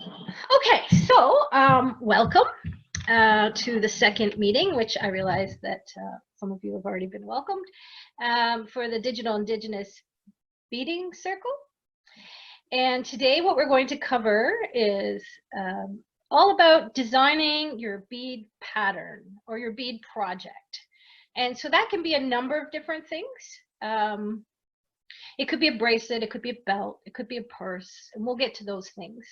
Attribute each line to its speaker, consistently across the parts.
Speaker 1: Okay, so welcome to the second meeting, which I realize that some of you have already been welcomed, for the Digital Indigenous Beading Circle. And today what we're going to cover is all about designing your bead pattern or your bead project. And so that can be a number of different things. It could be a bracelet, it could be a belt, it could be a purse, and we'll get to those things.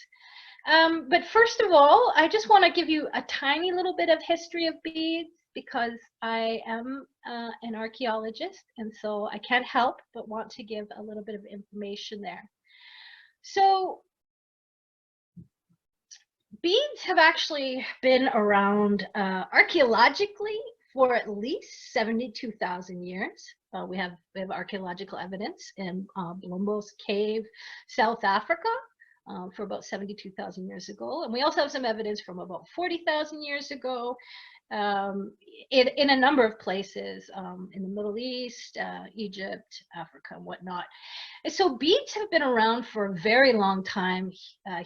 Speaker 1: But first of all, I just want to give you a tiny little bit of history of beads because I am an archaeologist, and so I can't help but want to give a little bit of information there. So beads have actually been around archaeologically for at least 72,000 years. We have archaeological evidence in Blombos Cave, South Africa, for about 72,000 years ago. And we also have some evidence from about 40,000 years ago in a number of places in the Middle East, Egypt, Africa, and whatnot. And so beads have been around for a very long time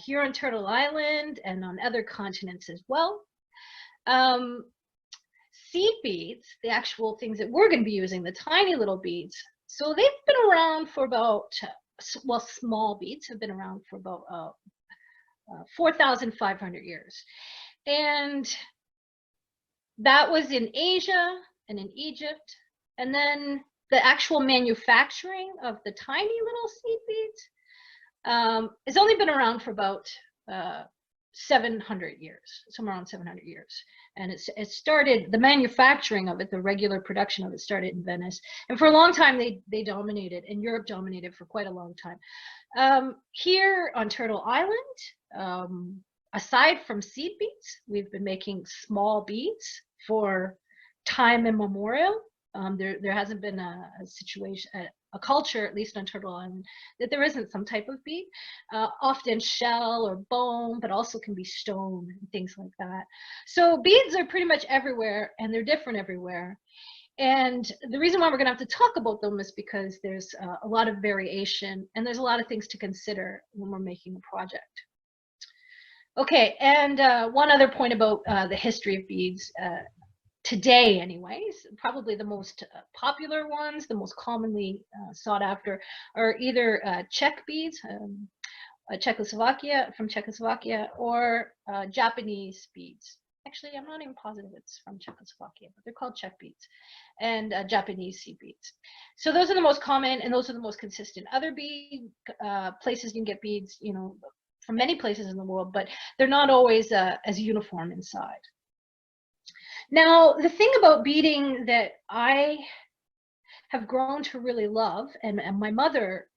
Speaker 1: here on Turtle Island and on other continents as well. Seed beads, the actual things that we're going to be using, the tiny little beads, so they've been around for about, well, small beads have been around for about 4,500 years. And that was in Asia and in Egypt. And then the actual manufacturing of the tiny little seed beads has only been around for about 700 years, somewhere around 700 years. And it started, the manufacturing of it, the regular production of it started in Venice. And for a long time, they dominated, and Europe dominated for quite a long time. Here on Turtle Island, aside from seed beads, we've been making small beads for time immemorial. There hasn't been a situation, a culture, at least on Turtle Island, that there isn't some type of bead, often shell or bone, but also can be stone and things like that. So beads are pretty much everywhere, and they're different everywhere. And the reason why we're going to have to talk about them is because there's a lot of variation, and there's a lot of things to consider when we're making a project. Okay, and one other point about the history of beads. Today, anyways, probably the most popular ones, the most commonly sought after, are either Czech beads, from Czechoslovakia, or Japanese beads. Actually, I'm not even positive it's from Czechoslovakia, but they're called Czech beads, and Japanese seed beads. So those are the most common, and those are the most consistent. Other bead places you can get beads, you know, from many places in the world, but they're not always as uniform inside. Now, the thing about beading that I have grown to really love, and my mother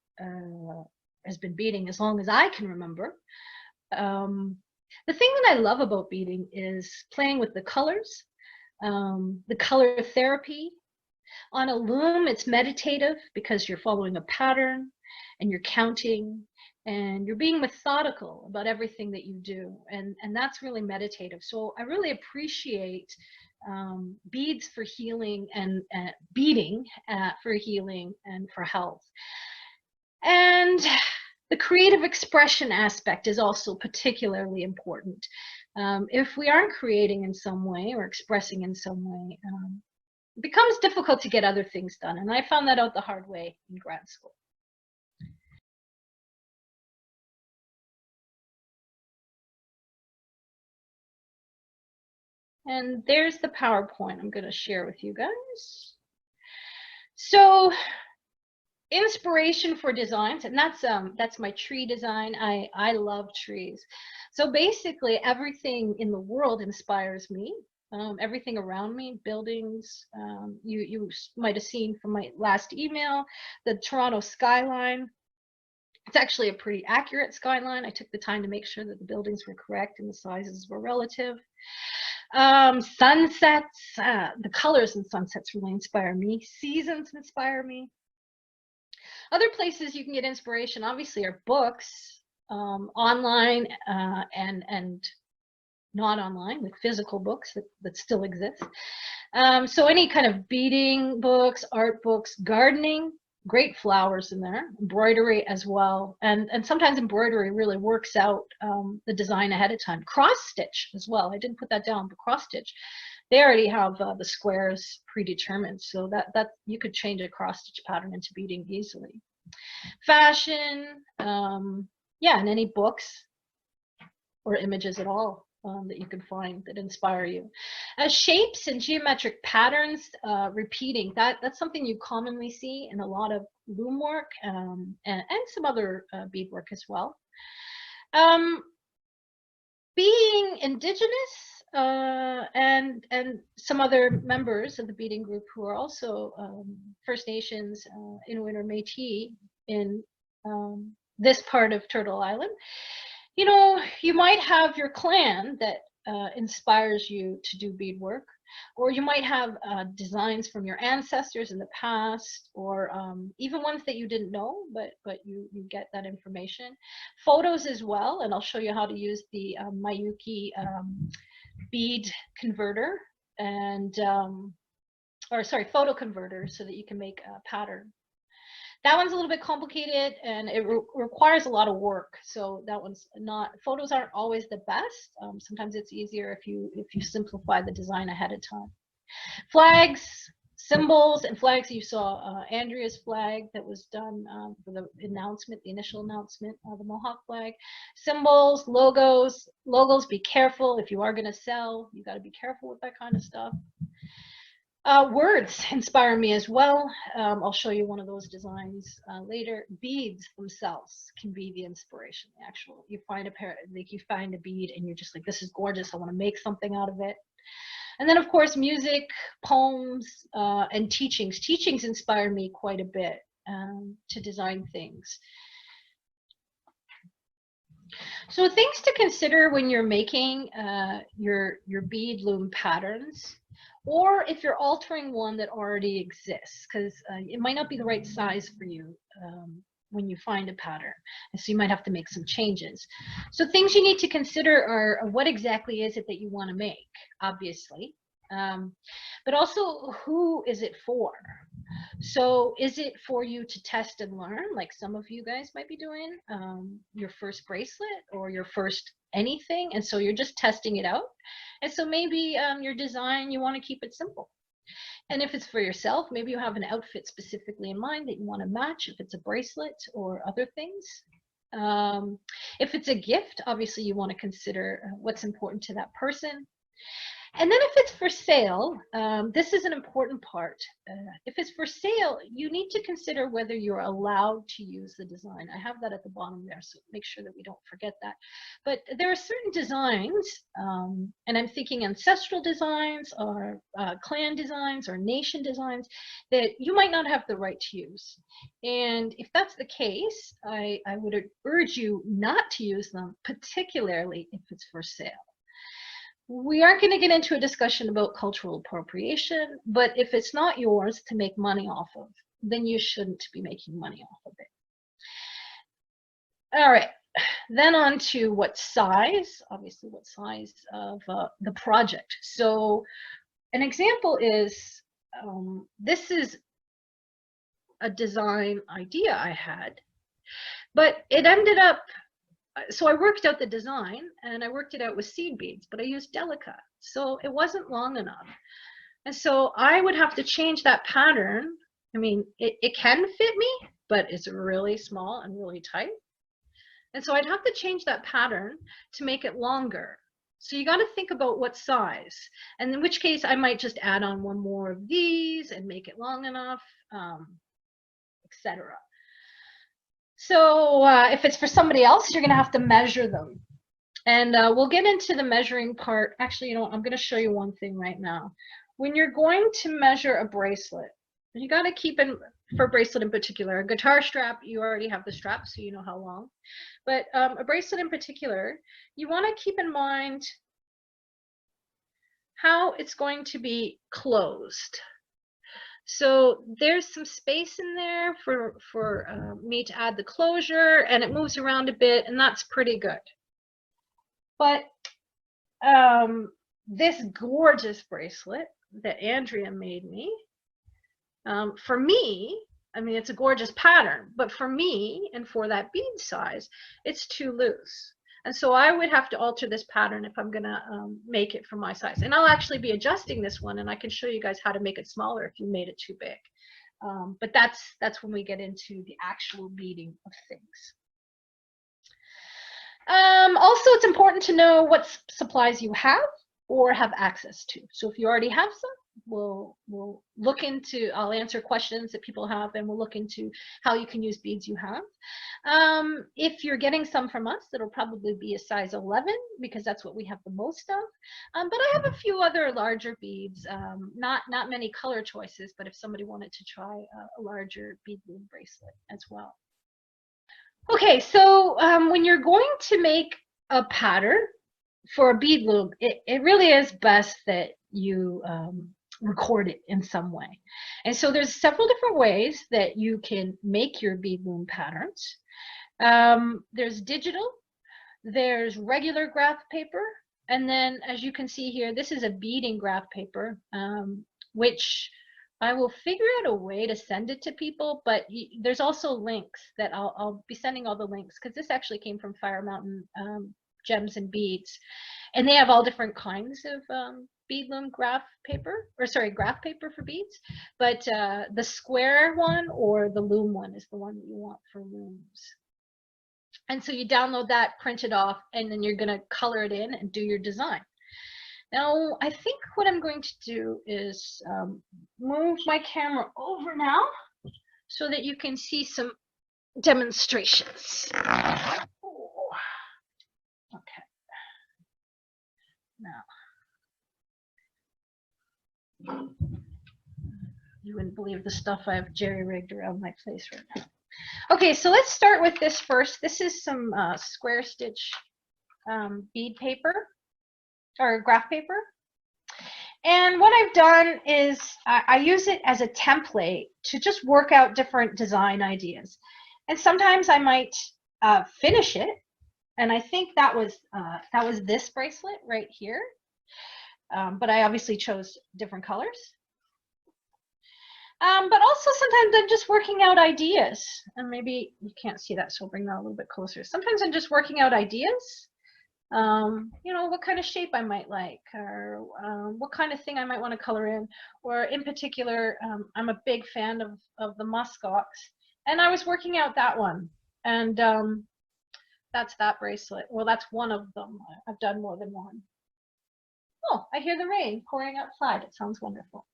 Speaker 1: has been beading as long as I can remember, the thing that I love about beading is playing with the colors, the color therapy. On a loom, it's meditative because you're following a pattern and you're counting and you're being methodical about everything that you do, and that's really meditative. So I really appreciate beads for healing and beading for healing and for health. And the creative expression aspect is also particularly important. If we aren't creating in some way or expressing in some way, it becomes difficult to get other things done. And I found that out the hard way in grad school. And there's the PowerPoint I'm going to share with you guys. So inspiration for designs, and that's my tree design. I love trees. So basically everything in the world inspires me. Everything around me, buildings, you might have seen from my last email, the Toronto skyline. It's actually a pretty accurate skyline. I took the time to make sure that the buildings were correct and the sizes were relative. Sunsets, the colors in sunsets really inspire me. Seasons inspire me. Other places you can get inspiration, obviously, are books, online and not online, with physical books that still exist. So any kind of beading books, art books, gardening. great flowers in there, embroidery as well, and sometimes embroidery really works out the design ahead of time. Cross stitch as well. I didn't put that down, but cross stitch, they already have the squares predetermined, so that you could change a cross stitch pattern into beading easily. Fashion, yeah, and any books or images at all that you can find that inspire you. Shapes and geometric patterns, repeating, that's something you commonly see in a lot of loom work and some other beadwork as well. Being Indigenous and some other members of the beading group who are also First Nations, Inuit or Métis in this part of Turtle Island, you know, you might have your clan that inspires you to do beadwork, or you might have designs from your ancestors in the past, or even ones that you didn't know, but you get that information. Photos as well, and I'll show you how to use the Mayuki bead converter and photo converter so that you can make a pattern. That one's a little bit complicated and it requires a lot of work. So that one's not, photos aren't always the best. Sometimes it's easier if you simplify the design ahead of time. Flags, symbols, and flags. You saw Andrea's flag that was done for the announcement, the initial announcement of the Mohawk flag. Symbols, logos. Logos, be careful. If you are going to sell, you got to be careful with that kind of stuff. Words inspire me as well. I'll show you one of those designs later. Beads themselves can be the inspiration. The actual, you find a pair, like you find a bead and you're just like, this is gorgeous. I want to make something out of it. And then of course, music, poems, and teachings. Teachings inspire me quite a bit to design things. So things to consider when you're making your bead loom patterns, or if you're altering one that already exists, because it might not be the right size for you when you find a pattern, and so you might have to make some changes. So things you need to consider are what exactly is it that you want to make, obviously, but also who is it for? So is it for you to test and learn, like some of you guys might be doing, your first bracelet or your first anything, and so you're just testing it out? And so maybe your design, you want to keep it simple. And if it's for yourself, maybe you have an outfit specifically in mind that you want to match, if it's a bracelet or other things. If it's a gift, obviously you want to consider what's important to that person. And then if it's for sale, this is an important part. If it's for sale, you need to consider whether you're allowed to use the design. I have that at the bottom there, so make sure that we don't forget that. But there are certain designs, and I'm thinking ancestral designs or clan designs or nation designs that you might not have the right to use. And if that's the case, I would urge you not to use them, particularly if it's for sale. We aren't going to get into a discussion about cultural appropriation, but if it's not yours to make money off of, then you shouldn't be making money off of it. All right, then on to what size, obviously what size of the project. So an example is, this is a design idea I had, but it ended up, so I worked out the design and I worked it out with seed beads, but I used Delica, so it wasn't long enough. And so I would have to change that pattern. I mean, it can fit me, but it's really small and really tight. And so I'd have to change that pattern to make it longer. So you got to think about what size, and in which case I might just add on one more of these and make it long enough, etc. So if it's for somebody else, you're going to have to measure them. And we'll get into the measuring part. Actually, you know what? I'm going to show you one thing right now. When you're going to measure a bracelet, you got to keep in, for a bracelet in particular, a guitar strap, you already have the strap, so you know how long. But a bracelet in particular, you want to keep in mind how it's going to be closed. So there's some space in there for me to add the closure, and it moves around a bit, and that's pretty good. But this gorgeous bracelet that Andrea made me, for me, I mean, it's a gorgeous pattern, but for me and for that bead size, it's too loose. And so I would have to alter this pattern if I'm gonna make it for my size. And I'll actually be adjusting this one, and I can show you guys how to make it smaller if you made it too big. But that's when we get into the actual beading of things. Also, it's important to know what supplies you have or have access to. So if you already have some, we'll look into, I'll answer questions that people have, and we'll look into how you can use beads you have. If you're getting some from us, it'll probably be a size 11 because that's what we have the most of. But I have a few other larger beads, not many color choices, but if somebody wanted to try a larger bead loom bracelet as well. Okay, so when you're going to make a pattern for a bead loom, it really is best that you record it in some way. And so there's several different ways that you can make your bead loom patterns. There's digital, there's regular graph paper, and then as you can see here, this is a beading graph paper, which I will figure out a way to send it to people, but there's also links that I'll be sending all the links, because this actually came from Fire Mountain Gems and Beads, and they have all different kinds of bead loom graph paper, or sorry, graph paper for beads, but the square one or the loom one is the one that you want for looms. And so you download that, print it off, and then you're going to color it in and do your design. Now, I think what I'm going to do is move my camera over now so that you can see some demonstrations. Oh. Okay. Now, you wouldn't believe the stuff I've jerry-rigged around my place right now. Okay, so let's start with this first. This is some square stitch bead paper, or graph paper. And what I've done is I use it as a template to just work out different design ideas. And sometimes I might finish it. And I think that was this bracelet right here. But I obviously chose different colors. But also sometimes I'm just working out ideas. And maybe you can't see that, so I'll bring that a little bit closer. Sometimes I'm just working out ideas. You know, what kind of shape I might like, or what kind of thing I might want to color in, or in particular, I'm a big fan of the muskox, and I was working out that one, and that's that bracelet. Well, that's one of them. I've done more than one. Oh, I hear the rain pouring outside. It sounds wonderful.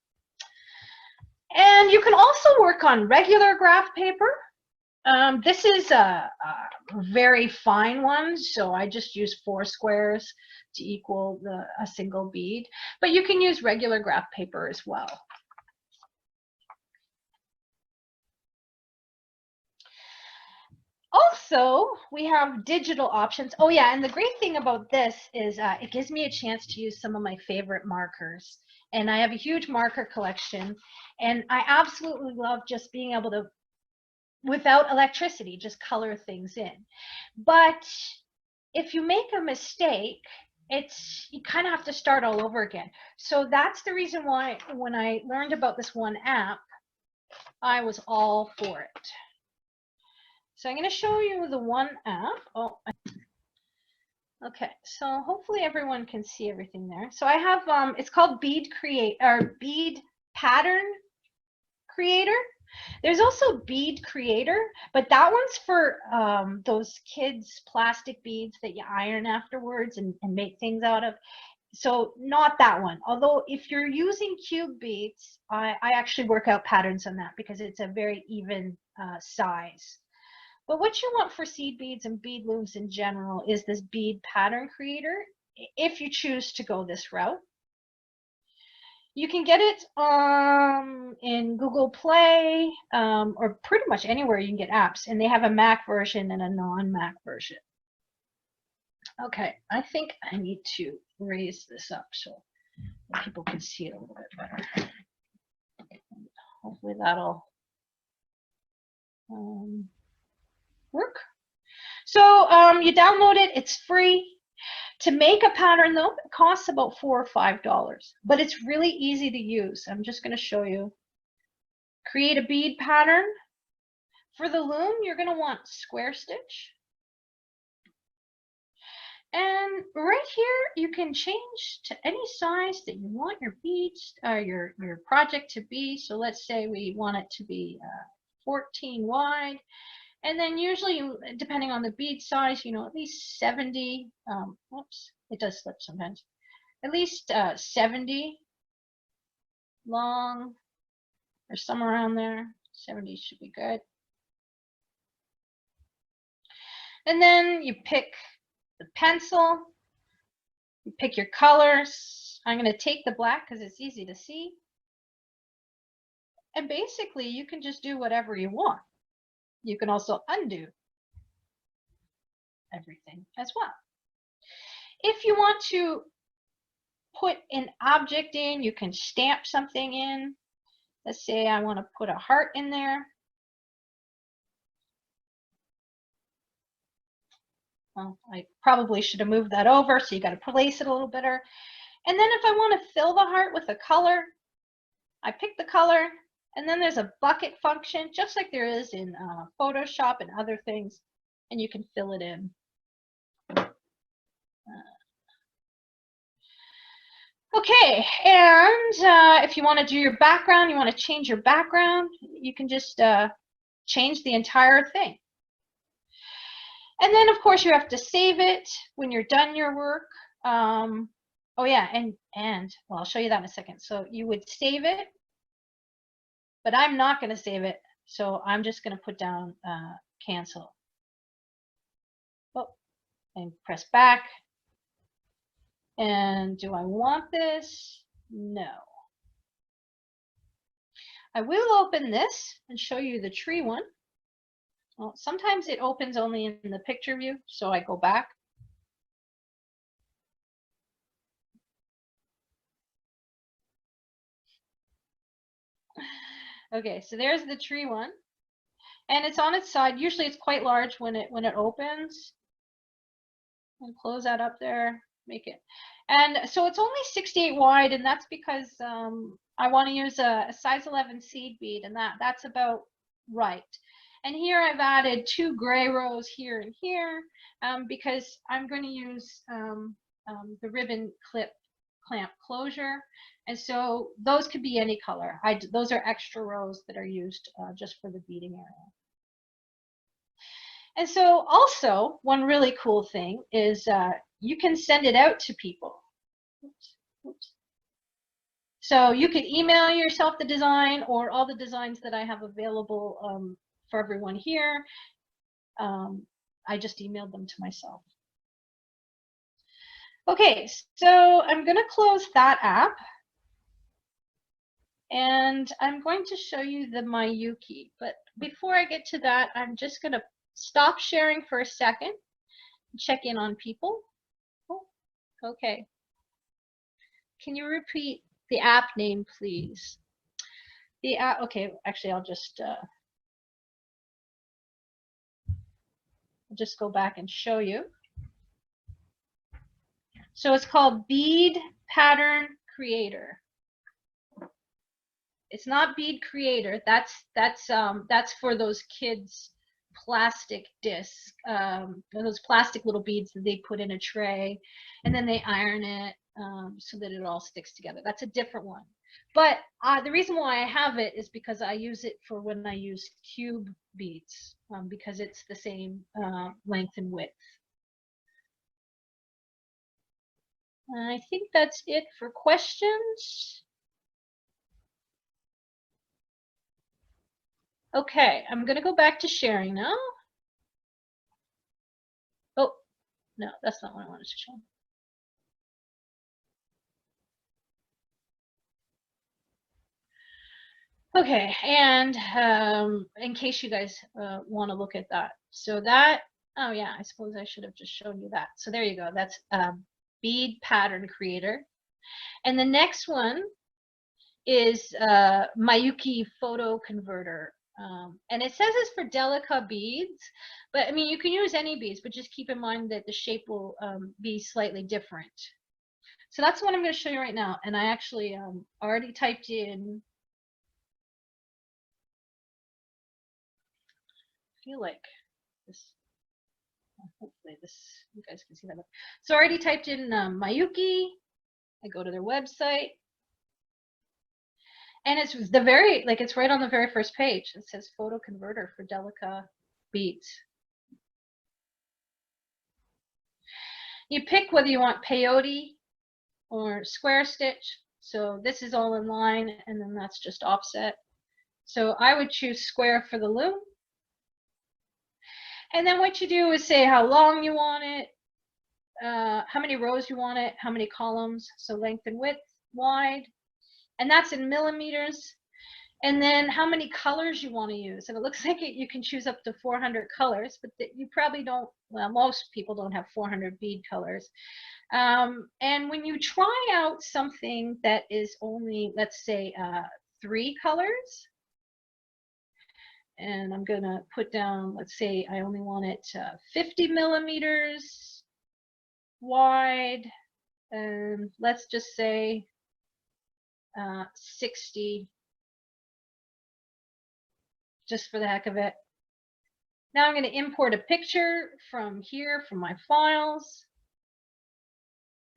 Speaker 1: And you can also work on regular graph paper. This is a very fine one, so I just use 4 squares to equal a single bead, but you can use regular graph paper as well. Also, we have digital options. Oh yeah, and the great thing about this is it gives me a chance to use some of my favorite markers. And I have a huge marker collection, and I absolutely love just being able to, without electricity, just color things in. But if you make a mistake, you kind of have to start all over again. So that's the reason why when I learned about this one app, I was all for it. So I'm going to show you the one app. Oh, okay. So hopefully everyone can see everything there. So I have it's called Bead Pattern Creator. There's also Bead Creator, but that one's for those kids' plastic beads that you iron afterwards and make things out of. So not that one. Although if you're using cube beads, I actually work out patterns on that because it's a very even size. But what you want for seed beads and bead looms in general is this Bead Pattern Creator, if you choose to go this route. You can get it in Google Play or pretty much anywhere you can get apps, and they have a Mac version and a non-Mac version. Okay, I think I need to raise this up so people can see it a little bit better. Hopefully that'll work. So you download it, it's free. To make a pattern though, it costs about $4 or $5, but it's really easy to use. I'm just going to show you. Create a bead pattern, For the loom, you're going to want square stitch. And right here, you can change to any size that you want your beads, your project to be. So let's say we want it to be 14 wide. And then usually, depending on the bead size, you know, at least 70, whoops, it does slip sometimes. At least 70 long, or somewhere around there. 70 should be good. And then you pick the pencil, you pick your colors. I'm going to take the black because it's easy to see. And basically, you can just do whatever you want. You can also undo everything as well. If you want to put an object in, you can stamp something in. Let's say I want to put a heart in there. Well, I probably should have moved that over, so you got to place it a little better. And then if I want to fill the heart with a color, I pick the color, and then there's a bucket function, just like there is in Photoshop and other things, and you can fill it in. Okay, and if you want to do your background, you want to change your background, you can just change the entire thing. And then, of course, you have to save it when you're done your work. Oh yeah, and well, I'll show you that in a second. So you would save it, but I'm not going to save it, so I'm just going to put down cancel. Oh, and press back. And do I want this? No. I will open this and show you the tree one. Well, sometimes it opens only in the picture view, so I go back. Okay, so there's the tree one, and it's on its side. Usually it's quite large when it opens. And close that up there, make it. And so it's only 68 wide, and that's because I want to use a size 11 seed bead, and that's about right. And here I've added 2 gray rows here and here because I'm going to use the ribbon clamp closure. And so those could be any color. Those are extra rows that are used just for the beading area. And so also one really cool thing is you can send it out to people. Oops. So you could email yourself the design or all the designs that I have available for everyone here. I just emailed them to myself. Okay, so I'm going to close that app. And I'm going to show you the Mayuki. But before I get to that, I'm just going to stop sharing for a second and check in on people. Oh, okay. Can you repeat the app name, please? The app, okay, actually, I'll just go back and show you. So it's called Bead Pattern Creator. It's not Bead Creator. That's for those kids' plastic discs, those plastic little beads that they put in a tray, and then they iron it so that it all sticks together. That's a different one. But the reason why I have it is because I use it for when I use cube beads because it's the same length and width. I think that's it for questions. Okay, I'm going to go back to sharing now. Oh, no, that's not what I wanted to show. Okay, and in case you guys want to look at that. So that, oh yeah, I suppose I should have just shown you that. So there you go. That's Bead Pattern Creator. And the next one is Mayuki Photo Converter. And it says it's for Delica beads, but I mean, you can use any beads, but just keep in mind that the shape will be slightly different. So that's what I'm going to show you right now. And I actually already typed in feel like this, hopefully this, you guys can see that. So I already typed in Mayuki. I go to their website. And it's the very, like, it's right on the very first page. It says photo converter for Delica beads. You pick whether you want peyote or square stitch. So this is all in line, and then that's just offset. So I would choose square for the loom. And then what you do is say how long you want it, how many rows you want it, how many columns, so length and width, wide, and that's in millimeters. And then how many colors you want to use. And it looks like you can choose up to 400 colors, but you probably don't, well, most people don't have 400 bead colors. And when you try out something that is only, let's say, 3 colors, and I'm going to put down, let's say I only want it 50 millimeters wide, and let's just say 60, just for the heck of it. Now I'm going to import a picture from here, from my files.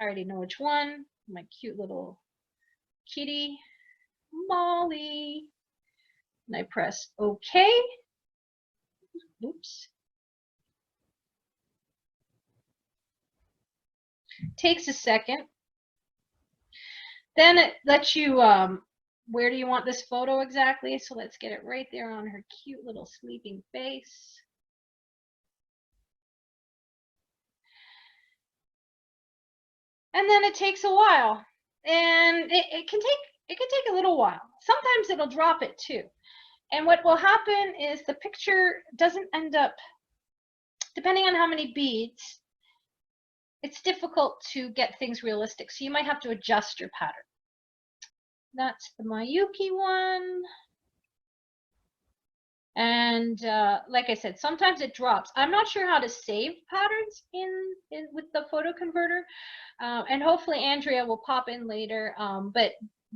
Speaker 1: I already know which one, my cute little kitty, Molly. And I press OK. Oops. Takes a second. Then it lets you, where do you want this photo exactly? So let's get it right there on her cute little sleeping face. And then it takes a while. And it can take a little while. Sometimes it'll drop it too. And what will happen is the picture doesn't end up, depending on how many beads, it's difficult to get things realistic. So you might have to adjust your pattern. That's the Mayuki one. And like I said, sometimes it drops. I'm not sure how to save patterns in with the photo converter. And hopefully Andrea will pop in later.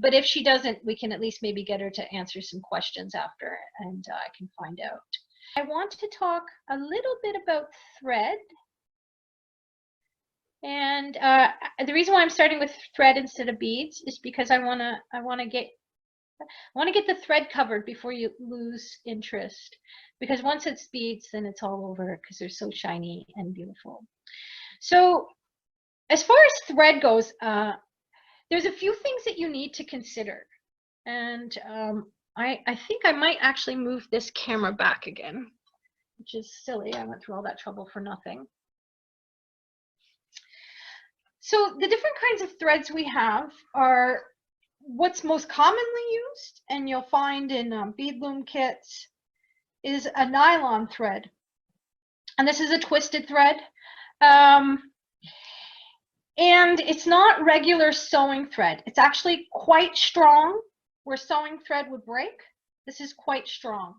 Speaker 1: But if she doesn't, we can at least maybe get her to answer some questions after, and I can find out. I want to talk a little bit about thread. And the reason why I'm starting with thread instead of beads is because I want to get the thread covered before you lose interest. Because once it's beads, then it's all over because they're so shiny and beautiful. So as far as thread goes, there's a few things that you need to consider. And I think I might actually move this camera back again, which is silly. I went through all that trouble for nothing. So the different kinds of threads we have are what's most commonly used, and you'll find in bead loom kits, is a nylon thread. And this is a twisted thread. And it's not regular sewing thread. It's actually quite strong. Where sewing thread would break, this is quite strong.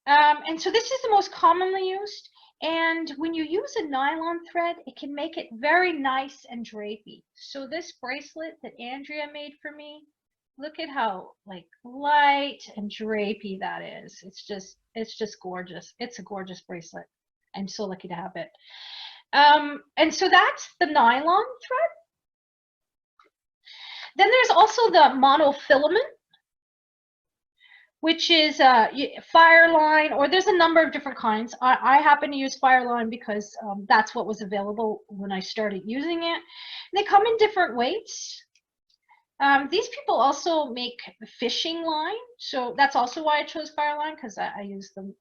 Speaker 1: And so this is the most commonly used. And when you use a nylon thread, it can make it very nice and drapey. So this bracelet that Andrea made for me, look at how like light and drapey that is. It's just gorgeous. It's a gorgeous bracelet. I'm so lucky to have it. And so that's the nylon thread. Then there's also the monofilament, which is Fireline, or there's a number of different kinds. I happen to use Fireline because that's what was available when I started using it. They come in different weights. These people also make fishing line, so that's also why I chose Fireline, because I use them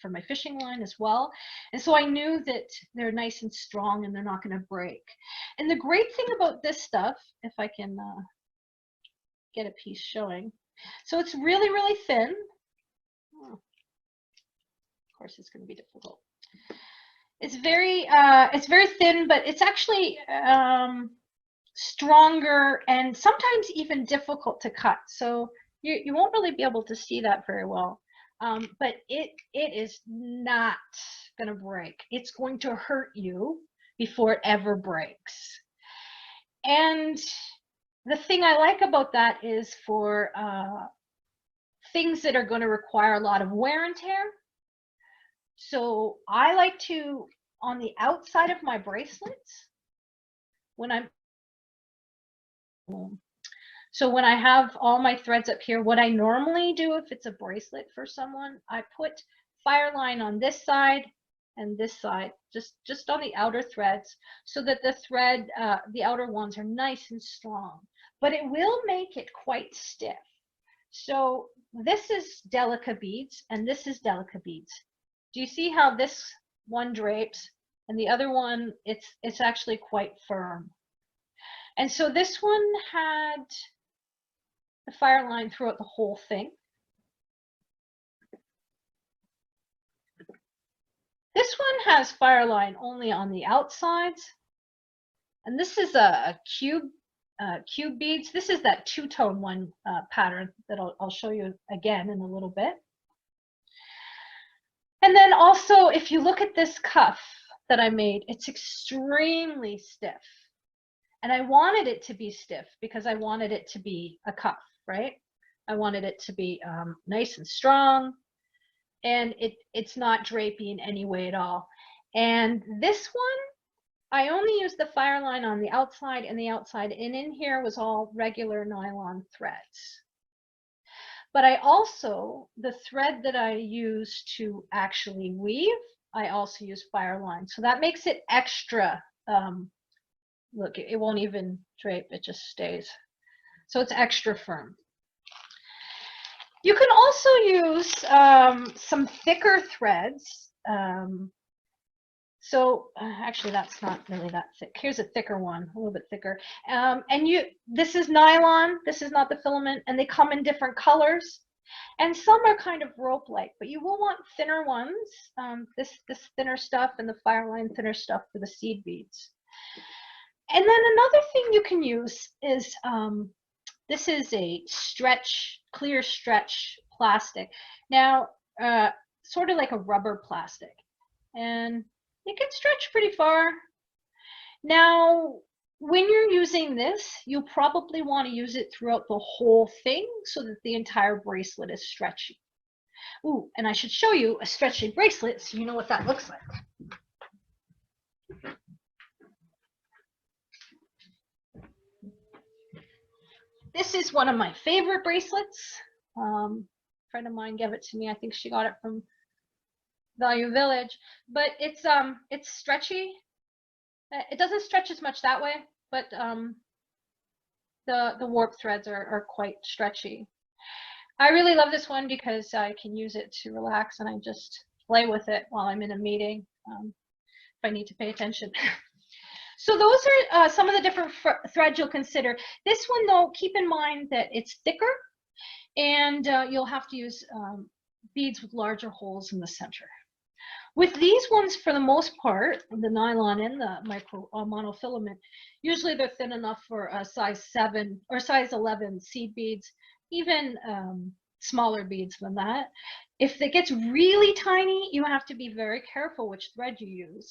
Speaker 1: for my fishing line as well. And so I knew that they're nice and strong and they're not going to break. And the great thing about this stuff, if I can get a piece showing, so it's really, really thin. Oh, of course, it's going to be difficult. It's very thin, but it's actually stronger and sometimes even difficult to cut. So you won't really be able to see that very well. But it is not going to break. It's going to hurt you before it ever breaks. And the thing I like about that is for things that are going to require a lot of wear and tear, So I like to, on the outside of my bracelets, when I'm, so when I have all my threads up here, what I normally do if it's a bracelet for someone, I put fire line on this side and this side, just on the outer threads, so that the thread, the outer ones are nice and strong, but it will make it quite stiff. So this is Delica beads and this is Delica beads. Do you see how this one drapes and the other one, it's actually quite firm. And so this one had the fire line throughout the whole thing. This one has fire line only on the outsides. And this is a cube beads. This is that two-tone one pattern that I'll show you again in a little bit. And then also, if you look at this cuff that I made, it's extremely stiff. And I wanted it to be stiff because I wanted it to be a cuff, right? I wanted it to be nice and strong, and it's not drapey in any way at all. And this one, I only used the fire line on the outside and the outside, and in here was all regular nylon threads. But I also, the thread that I use to actually weave, I also use fire line. So that makes it extra, look, it won't even drape, it just stays. So it's extra firm. You can also use some thicker threads. Actually, that's not really that thick. Here's a thicker one, a little bit thicker. This is nylon, this is not the filament, and they come in different colors. And some are kind of rope-like, but you will want thinner ones, this thinner stuff and the fire line thinner stuff for the seed beads. And then another thing you can use is, this is a clear stretch plastic. Now, sort of like a rubber plastic. And it can stretch pretty far. Now, when you're using this, you'll probably want to use it throughout the whole thing so that the entire bracelet is stretchy. Ooh, and I should show you a stretchy bracelet so you know what that looks like. This is one of my favorite bracelets. A friend of mine gave it to me. I think she got it from Value Village, but it's stretchy. It doesn't stretch as much that way, but the warp threads are quite stretchy. I really love this one because I can use it to relax and I just play with it while I'm in a meeting if I need to pay attention. So those are some of the different threads you'll consider. This one, though, keep in mind that it's thicker, and you'll have to use beads with larger holes in the center. With these ones, for the most part, the nylon and the monofilament, usually they're thin enough for a size 7 or size 11 seed beads, even smaller beads than that. If it gets really tiny, you have to be very careful which thread you use.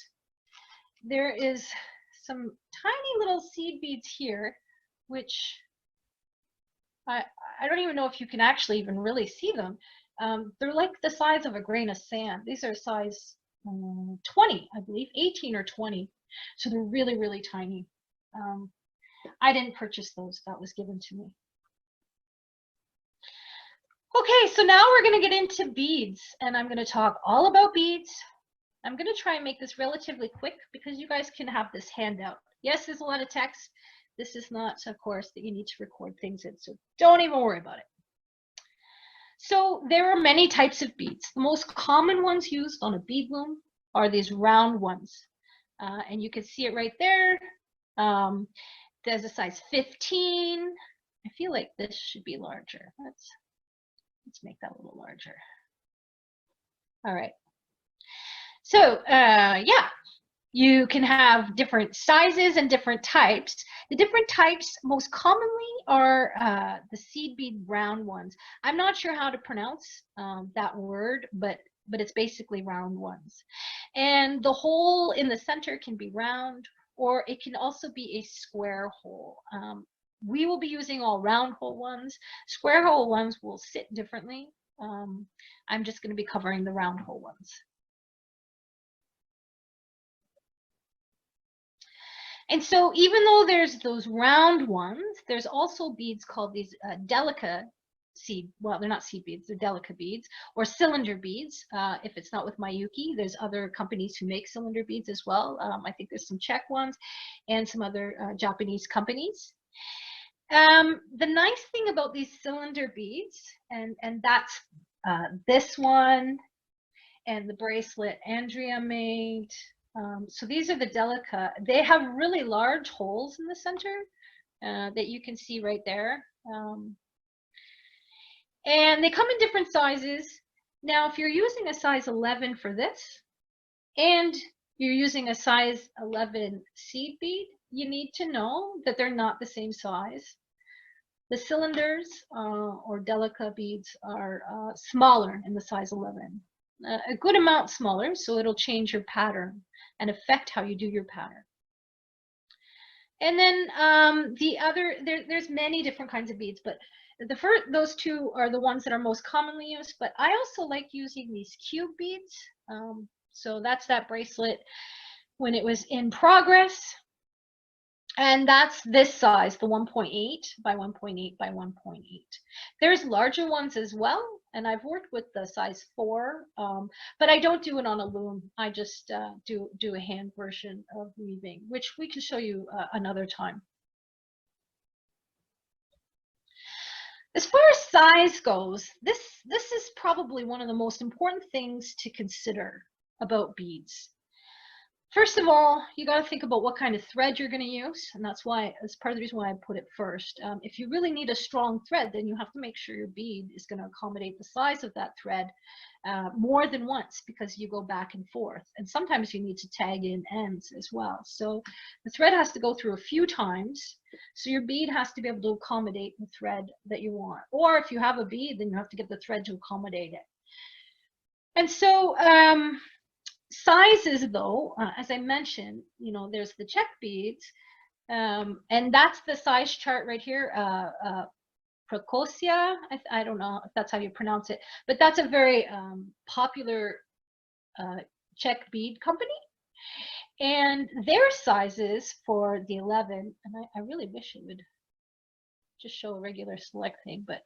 Speaker 1: There is some tiny little seed beads here, which I don't even know if you can actually even really see them. They're like the size of a grain of sand. These are size 20, I believe, 18 or 20. So they're really, really tiny. I didn't purchase those. That was given to me. Okay, so now we're going to get into beads, and I'm going to talk all about beads. I'm going to try and make this relatively quick because you guys can have this handout. Yes, there's a lot of text. This is not a course that you need to record things in, so don't even worry about it. So there are many types of beads. The most common ones used on a bead loom are these round ones. And you can see it right there. There's a size 15. I feel like this should be larger. Let's make that a little larger. All right. So yeah, you can have different sizes and different types. The different types most commonly are the seed bead round ones. I'm not sure how to pronounce that word, but it's basically round ones. And the hole in the center can be round, or it can also be a square hole. We will be using all round hole ones. Square hole ones will sit differently. I'm just going to be covering the round hole ones. And so even though there's those round ones, there's also beads called these delica seed, well, they're not seed beads, they're delica beads, or cylinder beads. If it's not with Miyuki, there's other companies who make cylinder beads as well. I think there's some Czech ones and some other Japanese companies. The nice thing about these cylinder beads, and that's this one and the bracelet Andrea made. So these are the delica. They have really large holes in the center that you can see right there. And they come in different sizes. Now, if you're using a size 11 for this, and you're using a size 11 seed bead, you need to know that they're not the same size. The cylinders or delica beads are smaller in the size 11. A good amount smaller, so it'll change your pattern and affect how you do your pattern. And then the other, there's many different kinds of beads, but those two are the ones that are most commonly used. But I also like using these cube beads. So that's that bracelet when it was in progress. And that's this size, the 1.8 by 1.8 by 1.8. There's larger ones as well, and I've worked with the size 4, but I don't do it on a loom. I just do a hand version of weaving, which we can show you another time. As far as size goes, this is probably one of the most important things to consider about beads. First of all, you got to think about what kind of thread you're going to use, and that's part of the reason why I put it first. If you really need a strong thread, then you have to make sure your bead is going to accommodate the size of that thread more than once, because you go back and forth, and sometimes you need to tag in ends as well. So the thread has to go through a few times, so your bead has to be able to accommodate the thread that you want. Or if you have a bead, then you have to get the thread to accommodate it. And so sizes, though, as I mentioned, there's the Czech beads, and that's the size chart right here. Prokosia, I don't know if that's how you pronounce it, but that's a very popular Czech bead company. And their sizes for the 11, and I really wish it would just show a regular select thing, but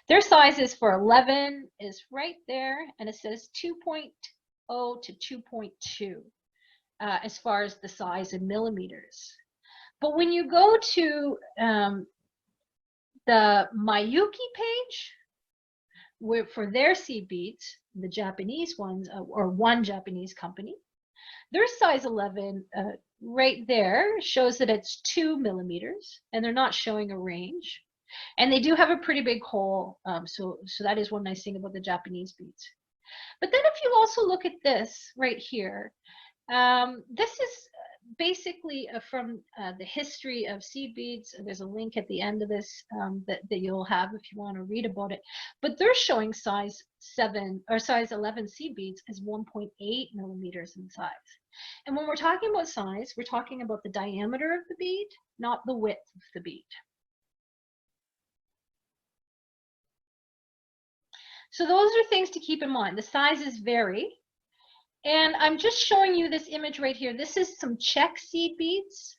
Speaker 1: their sizes for 11 is right there, and it says 2.0 to 2.2 as far as the size in millimeters. But when you go to the Miyuki page, for their seed beads, the Japanese ones, or one Japanese company, their size 11 right there shows that it's 2 millimeters, and they're not showing a range. And they do have a pretty big hole, so that is one nice thing about the Japanese beads. But then if you also look at this right here, this is basically from the history of seed beads. There's a link at the end of this that you'll have if you want to read about it. But they're showing size 7 or size 11 seed beads as 1.8 millimeters in size. And when we're talking about size, we're talking about the diameter of the bead, not the width of the bead. So those are things to keep in mind. The sizes vary. And I'm just showing you this image right here. This is some Czech seed beads.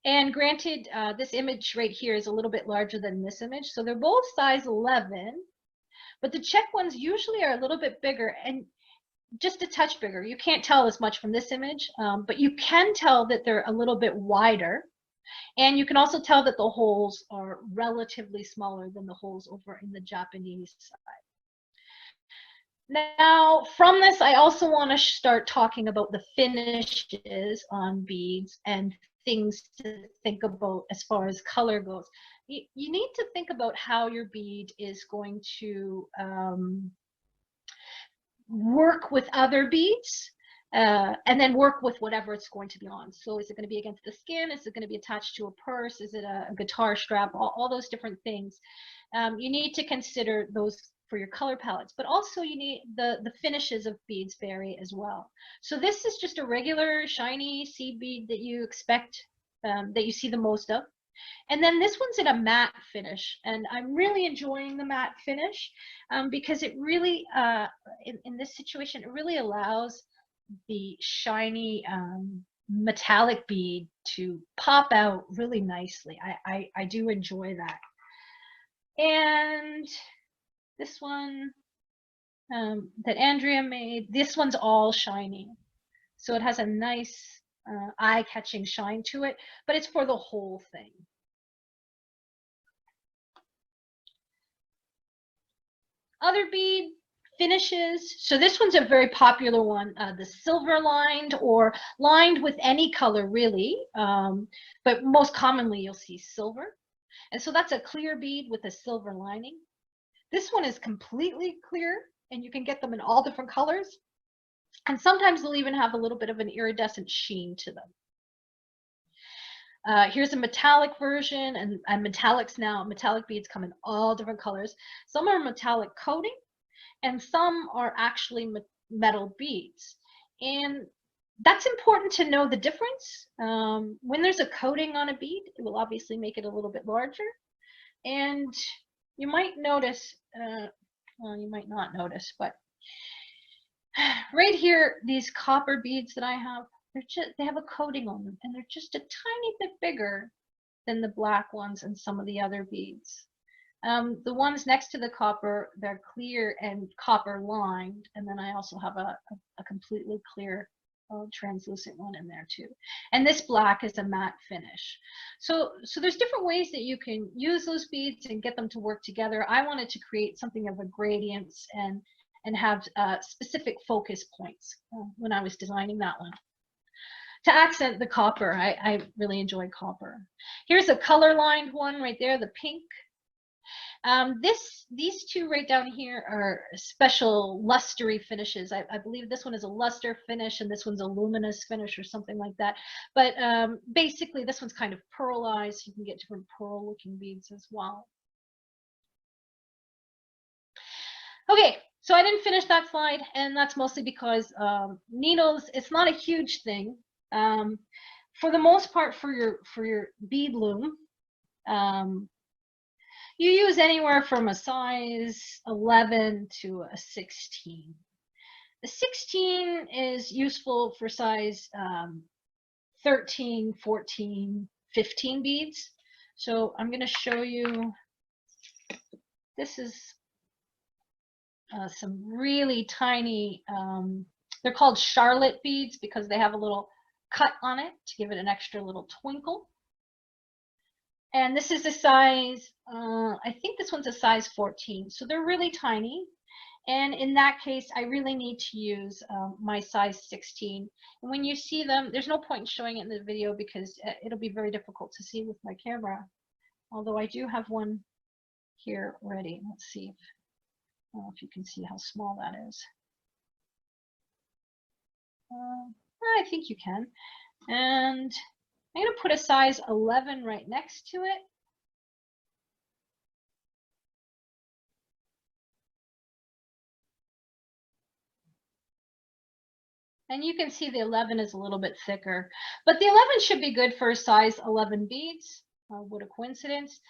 Speaker 1: And granted, this image right here is a little bit larger than this image. So they're both size 11. But the Czech ones usually are a little bit bigger and just a touch bigger. You can't tell as much from this image, but you can tell that they're a little bit wider. And you can also tell that the holes are relatively smaller than the holes over in the Japanese side. Now, from this, I also want to start talking about the finishes on beads and things to think about as far as color goes. You need to think about how your bead is going to work with other beads, and then work with whatever it's going to be on. So is it going to be against the skin? Is it going to be attached to a purse? Is it a guitar strap? All those different things. You need to consider those for your color palettes, but also you need the finishes of beads vary as well. So this is just a regular shiny seed bead that you expect, that you see the most of. And then this one's in a matte finish, and I'm really enjoying the matte finish because it really, in this situation, it really allows the shiny metallic bead to pop out really nicely. I do enjoy that. And this one that Andrea made, this one's all shiny. So it has a nice eye-catching shine to it, but it's for the whole thing. Other bead finishes. So this one's a very popular one, the silver lined or lined with any color really, but most commonly you'll see silver. And so that's a clear bead with a silver lining. This one is completely clear, and you can get them in all different colors. And sometimes they'll even have a little bit of an iridescent sheen to them. Here's a metallic version, and metallics now, metallic beads come in all different colors. Some are metallic coating, and some are actually metal beads. And that's important to know the difference. When there's a coating on a bead, it will obviously make it a little bit larger. And you might notice, well, you might not notice, but right here, these copper beads that I have, they have a coating on them, and they're just a tiny bit bigger than the black ones and some of the other beads. The ones next to the copper, they're clear and copper lined, and then I also have a completely clear translucent one in there too. And this black is a matte finish. So there's different ways that you can use those beads and get them to work together. I wanted to create something of a gradients and have specific focus points when I was designing that one. To accent the copper, I really enjoy copper. Here's a color lined one right there, the pink. These two right down here are special lustery finishes. I believe this one is a luster finish and this one's a luminous finish or something like that. But basically this one's kind of pearlized. You can get different pearl looking beads as well. Okay, so I didn't finish that slide, and that's mostly because needles, it's not a huge thing. For the most part, for your bead loom, you use anywhere from a size 11 to a 16. The 16 is useful for size 13, 14, 15 beads. So I'm going to show you, this is some really tiny, they're called Charlotte beads because they have a little cut on it to give it an extra little twinkle. And this is a size, I think this one's a size 14, so they're really tiny. And in that case, I really need to use my size 16. And when you see them, there's no point in showing it in the video because it'll be very difficult to see with my camera. Although I do have one here ready. Let's see if you can see how small that is. I think you can. And I'm going to put a size 11 right next to it. And you can see the 11 is a little bit thicker, but the 11 should be good for a size 11 beads. What a coincidence.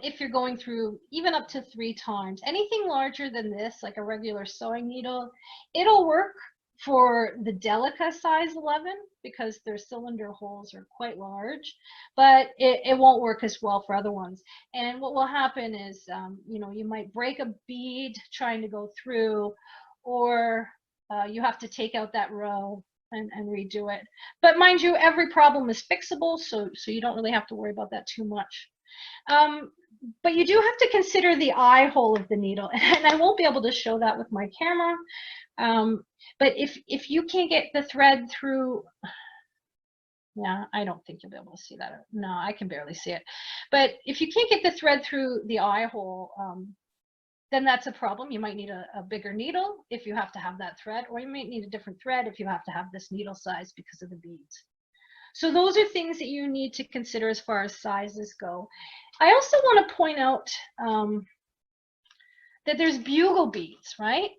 Speaker 1: If you're going through even up to 3 times, anything larger than this, like a regular sewing needle, it'll work for the Delica size 11 because their cylinder holes are quite large, but it won't work as well for other ones. And what will happen is, you know, you might break a bead trying to go through, or you have to take out that row and redo it. But mind you, every problem is fixable, so you don't really have to worry about that too much. But you do have to consider the eye hole of the needle, and I won't be able to show that with my camera. But if you can't get the thread through, yeah, I don't think you'll be able to see that. No, I can barely see it. But if you can't get the thread through the eye hole, then that's a problem. You might need a bigger needle if you have to have that thread, or you might need a different thread if you have to have this needle size because of the beads. So those are things that you need to consider as far as sizes go. I also want to point out that there's bugle beads, right?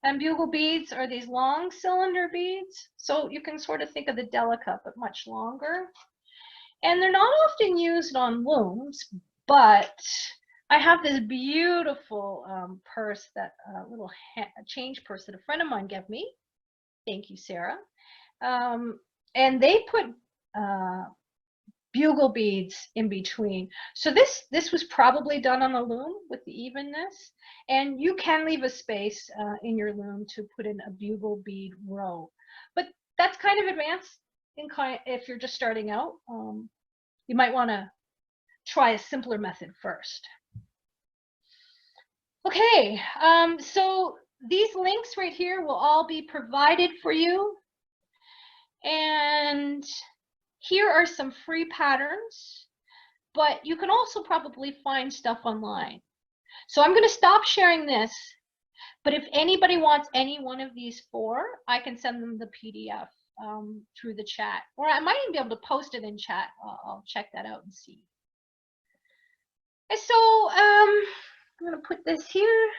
Speaker 1: And bugle beads are these long cylinder beads. So you can sort of think of the Delica, but much longer. And they're not often used on looms, but I have this beautiful purse, that little change purse that a friend of mine gave me. Thank you, Sarah. and they put bugle beads in between. So this was probably done on a loom with the evenness, and you can leave a space in your loom to put in a bugle bead row, but that's kind of advanced if you're just starting out. You might want to try a simpler method first. Okay, so these links right here will all be provided for you, and here are some free patterns, but you can also probably find stuff online. So I'm going to stop sharing this, but if anybody wants any one of these four, I can send them the PDF through the chat, or I might even be able to post it in chat. I'll check that out and see. And so I'm going to put this here.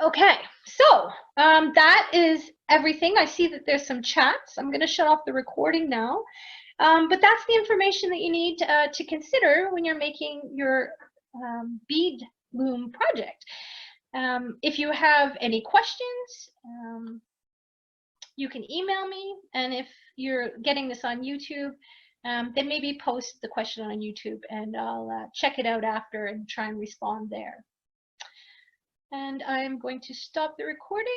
Speaker 1: Okay, so that is everything. I see that there's some chats. I'm going to shut off the recording now. But that's the information that you need to consider when you're making your bead loom project. If you have any questions, you can email me. And if you're getting this on YouTube, then maybe post the question on YouTube, and I'll check it out after and try and respond there. And I'm going to stop the recording.